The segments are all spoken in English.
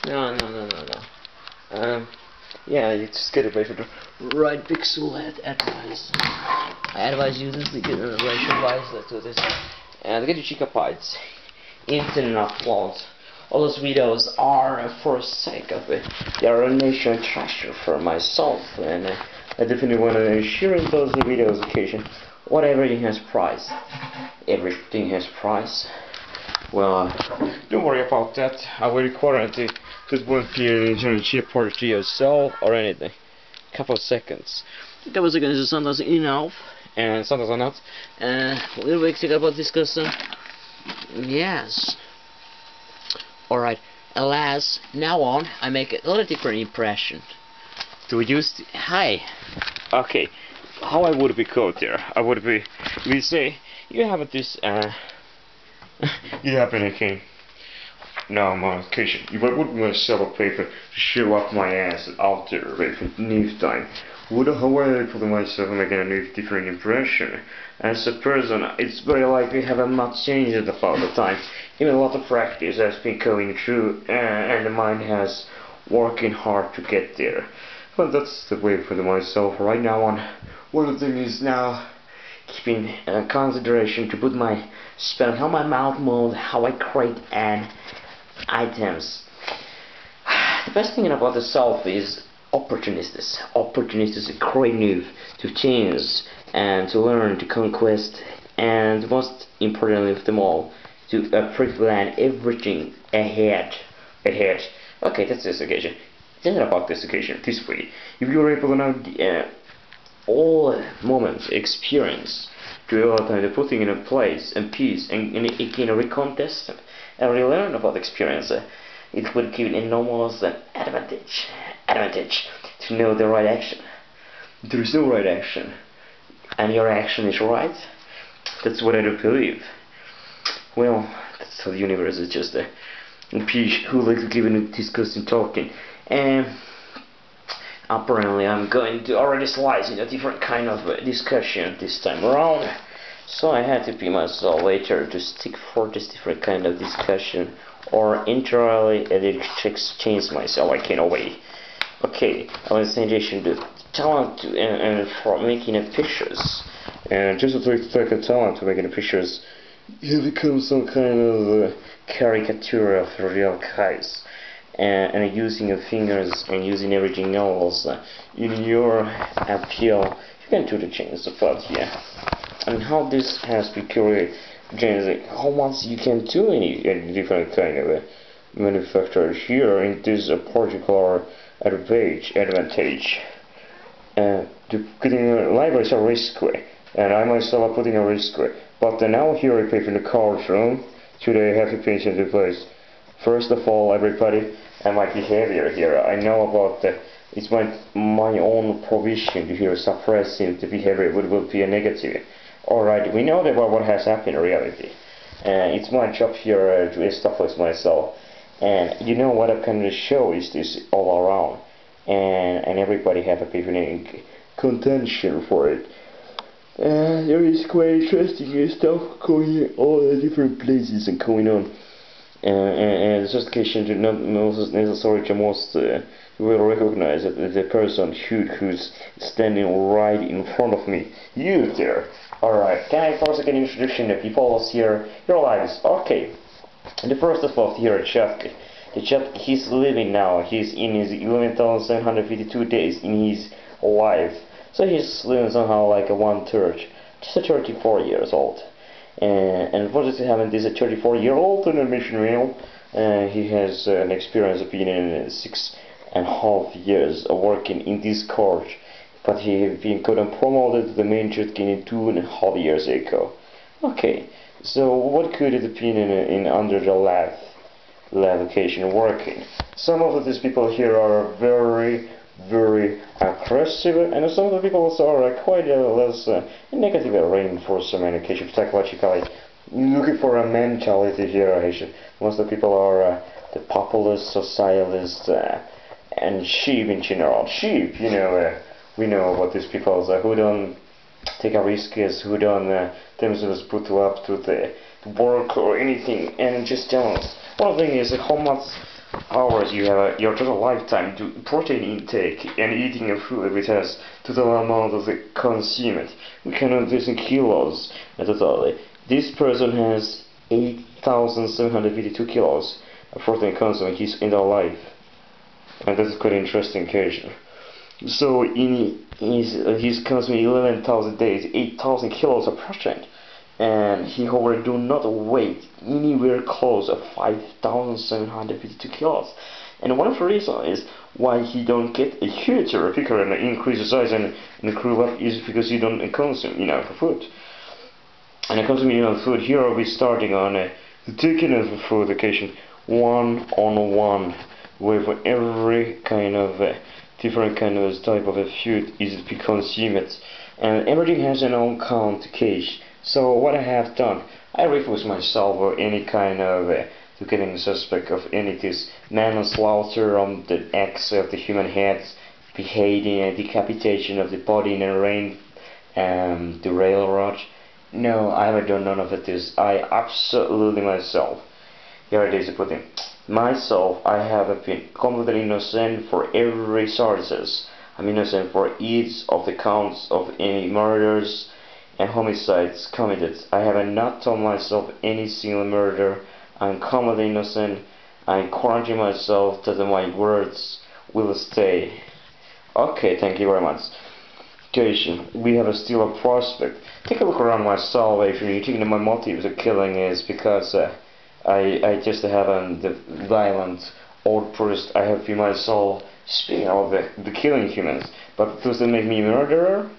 No. Yeah, you just get away from the right pixel advice. I advise you this, get the right advice to this. And get your gigabytes, internet uploads. All those videos are for sake of it. They are a national treasure for myself, and I definitely want to share those videos occasion. What everything has price. Everything has price. Well, don't worry about that. I will record it. It won't be a cheap part to yourself or anything. Couple of seconds. That was again sometimes enough and sometimes not. A little bit about this custom. Yes. Alright. Alas, now on I make a little different impression. To use hi. Okay. How I would be called there? I would be. We say you have this. You have anything. Now I'm on occasion. If I wouldn't myself a paper to show up my ass out there with news time, would however put myself making a new different impression. As a person, it's very likely have a much changed about the time. Even a lot of practice has been going through, and the mind has working hard to get there. But that's the way for myself right now on. One of the things is now keeping consideration to put my spell, how my mouth moves, how I create and items. The best thing about the self is opportunities. Opportunities to create new, to change, and to learn, to conquest, and most importantly of them all, to pre-plan everything ahead. Okay, that's this occasion. It's not about this occasion. This way, if you're able to know all moments, experience, to all time, putting in a place and peace, and again a recontest, and relearn about experience, it would give an enormous advantage to know the right action. There is no right action, and your action is right. That's what I do believe. Well, that's how the universe is just a peach who likes to give a discussing talking. And apparently I'm going to already slice in a different kind of discussion this time around. So I had to be myself later to stick for this different kind of discussion, or entirely change myself. I can't wait. Okay, I was saying the talent and for making pictures, and just to take a talent to making pictures, you become some kind of caricature of real guys. And using your fingers and using everything else in your appeal, you can do the change about yeah. And how this has been created, how much you can do any different kind of manufacturer here in this particular advantage. To putting libraries are risky, and I myself are putting a risky. But now here I pay for the cards room. Today I have to finish into place. First of all, everybody, and my behavior here. I know about it's my own provision to here suppressing the behavior will be a negative. Alright, we know about what has happened in reality. It's my job here to establish myself. And you know what kind of show is this all around. And everybody have a different contention for it. There is quite interesting stuff going in all the different places and going on. And the justification is not necessary to most will recognize that the person who's standing right in front of me. You there. Alright, can I first get an introduction to people here? Your lives. Okay. And the first of all here, Chuck. The Chuck, he's living now. He's in his 11,752 days in his life. So he's living somehow like a 1/3. Just 34 years old. And what does he have in this 34-year-old in a mission reel? He has an experience of being in 6.5 years of working in this court. But he has been promoted to the main judge in 2.5 years ago. Okay, so what could it have been in under the lab occasion working? Some of these people here are very aggressive, and some of the people also are quite less negative reinforcement occasion, psychologically looking for a mentality here. Most of the people are the populist, socialist, and sheep in general. Sheep, you know. We know what these people are who don't take a risk, who don't themselves put up to the work or anything, and just don't. One thing is how much hours you have your total lifetime to protein intake and eating a food which has total amount of the consumed. We cannot do this in kilos totally. This person has 8,752 kilos of protein consumed in their life, and that's quite an interesting occasion. So he's consuming 11,000 days, 8,000 kilos of protein, and he however do not weigh anywhere close of 5,752 kilos. And one of the reasons is why he don't get a huger figure and increase the size and grow up is because he don't consume enough food. And consuming enough food, here I'll be starting on the taking of food occasion one-on-one with every kind of different kind of type of food is to be consumed, and everything has an own count case. So what I have done, I refuse myself or any kind of to getting suspect of any this manslaughter on the acts of the human heads, beheading and decapitation of the body in a rain, the railroad. No, I haven't done none of this. I absolutely myself. Here it is putting myself. I have been completely innocent for every sources. I'm innocent for each of the counts of any murders and homicides committed. I have not told myself any single murder. I'm completely innocent. I quarantine myself that my words will stay. Okay, thank you very much. We have still a prospect. Take a look around my salvation. You think that my motives of killing is because I just have the violent outburst I have in my soul speaking of the killing humans. But does that make me a murderer?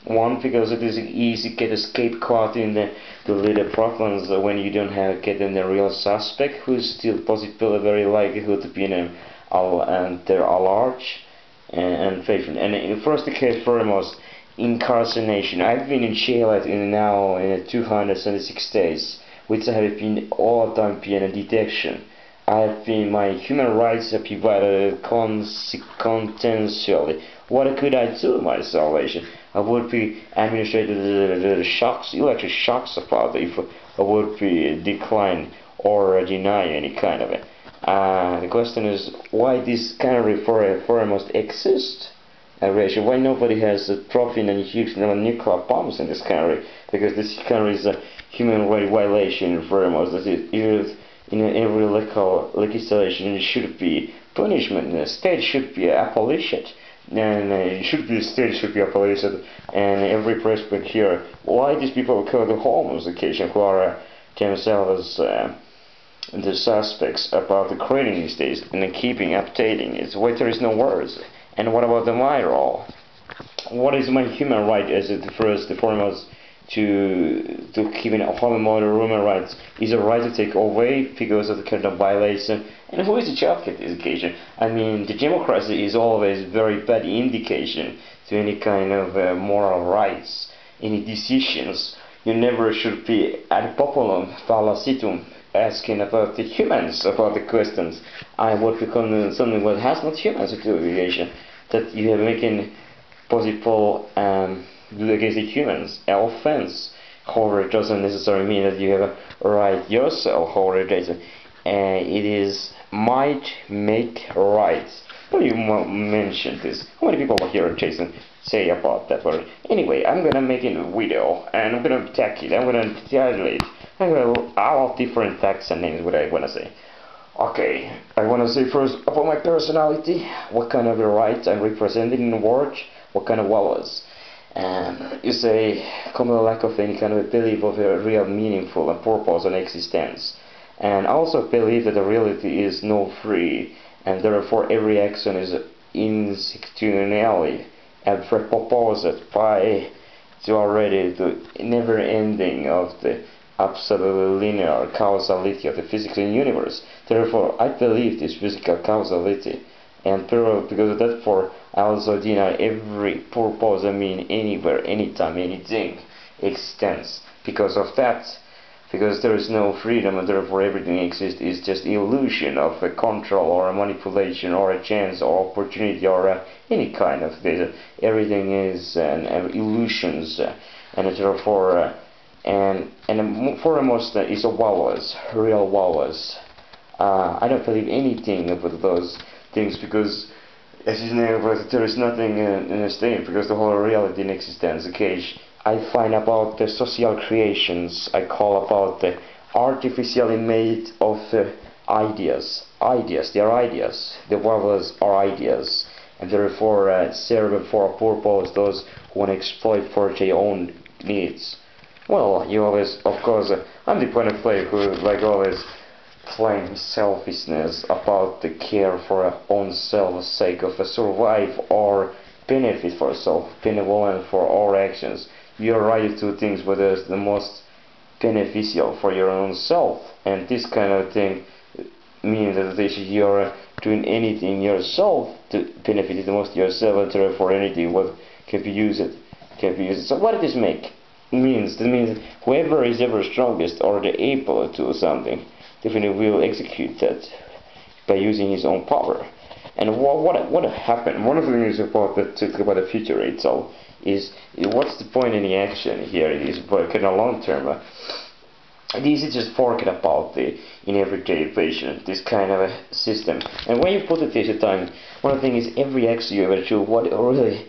One, because it is easy to get a scapegoat in the little problems when you don't have get in the real suspect who's still possibly very likelihood to be in and they're a large and faithful. And in first case foremost, incarceration. I've been in jail now in 276 days, which I have been all the time being a detection. I have been my human rights have been violated conscientially. What could I do my salvation? I would be administrated the shocks, electric shocks about it if I would be decline or deny any kind of it. The question is why this country foremost exists. Why nobody has dropping and huge nuclear bombs in this country? Because this country is a human rights violation foremost. That is, in every legislation it should be punishment. The state should be abolished. And the state should be abolished. And every prospect here, why these people call the homeless occasion who are themselves the suspects about the creating these days and keeping updating it. Why there is no words? And what about my role? What is my human right as the foremost to keeping human rights is a right to take away because of the kind of violation. And who is the judge in this occasion? I mean, the democracy is always very bad indication to any kind of moral rights, any decisions. You never should be ad populum fallacitum asking about the humans about the questions. I would become something that has not humans to do that you have making possible against the humans offense. However, it doesn't necessarily mean that you have a right yourself. However, it is might make right. What do you mention this? How many people here, Jason, say about that word? Anyway, I'm gonna make a video and I'm gonna attack it. I'm gonna titlate. I'm gonna all different facts and names. What I wanna say. Okay, I wanna say first about my personality. What kind of rights I'm representing in the world? What kind of values? You say common lack of any kind of belief of a real meaningful and purpose and existence, and also believe that the reality is no free, and therefore every action is institutionally and proposed by the never ending of the absolute linear causality of the physical universe. Therefore I believe this physical causality, and because of that, for I also deny every purpose, I mean anywhere, anytime, anything existence. Because of that, because there is no freedom, and therefore everything exists is just illusion of a control or a manipulation or a chance or opportunity or any kind of this. Everything is illusions, and therefore and foremost is a values, real values. I don't believe anything about those things, because as you know, there is nothing in a state, because the whole reality in existence. Okay, I find about the social creations, I call about the artificially made of ideas. They are ideas. The worlds are ideas, and therefore serve for a purpose those who want to exploit for their own needs. Well, you always, of course, I'm the point of player who, like always, claim selfishness about the care for our own self, sake of a survive or benefit for self, benevolent for all actions. You are right to do things whether it's the most beneficial for your own self, and this kind of thing means that you're doing anything yourself to benefit the most yourself, and therefore anything what can be used. So what does this make? Means whoever is ever strongest or the able to do something definitely will execute that by using his own power. And what happened? One of the things about the future itself is what's the point in the action here? It is but in a long term. This is just forget about in everyday patient, this kind of a system. And when you put it this time, one of the things is every action you ever do, what really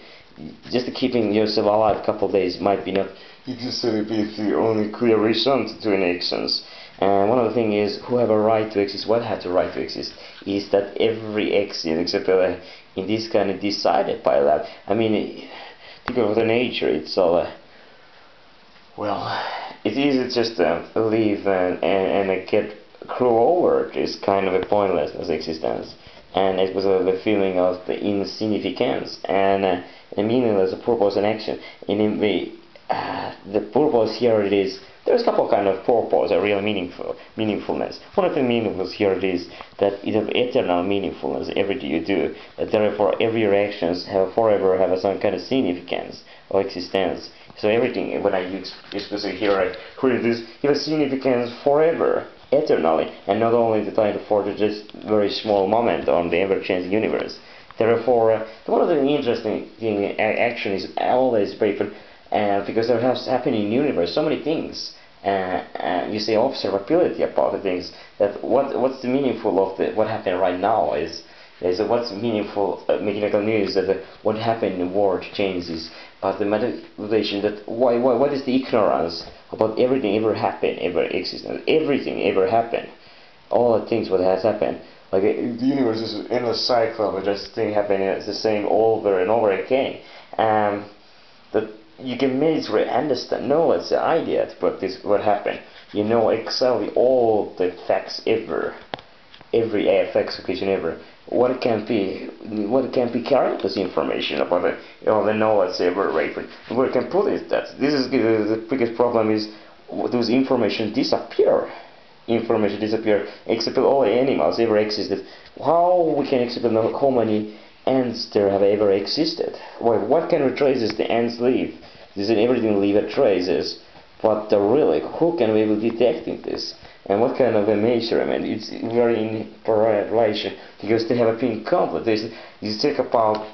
just keeping yourself alive a couple of days might be not necessarily be the only clear reason to doing actions. And one of the things is who have a right to exist, what have the right to exist, is that every action except in this kind of decided by that. I mean, think of the nature itself. Well, it's easy just to leave and get crawl over this kind of a pointlessness existence, and it was the feeling of the insignificance and a meaningless purpose and action. And in the purpose here it is. There's a couple of kind of purpose, a real meaningfulness. One of the meaningfuls here it is that it has eternal meaningfulness. Everything you do, that therefore every reactions forever have some kind of significance or existence. So everything when I use especially here, I create this, it has significance forever, eternally, and not only the time for just very small moment on the ever-changing universe. Therefore, one of the interesting thing action is always very because there has happening in the universe so many things. You say observability about the things, that what's the meaningful of what happened right now is what's meaningful mechanical news that what happened in the world changes, but the motivation that what is the ignorance about everything ever happened, ever existed, everything ever happened, all the things what has happened. Like the universe is an endless cycle of just thing happening, it's the same over and over again. That you can immediately understand, know it's the idea about this what happened. You know exactly all the facts ever, every facts occasion ever. What can be carried this information about all the knowledge ever rapen. Where can put it that this is the biggest problem is those information disappear. Information disappear except all the animals ever existed. How we can explain how many ants there have ever existed? Well, what kind of traces the ants leave? Does everything leave a traces? But really, who can we be detecting this? And what kind of a measurement? It's very in relation because they have been complex. You think about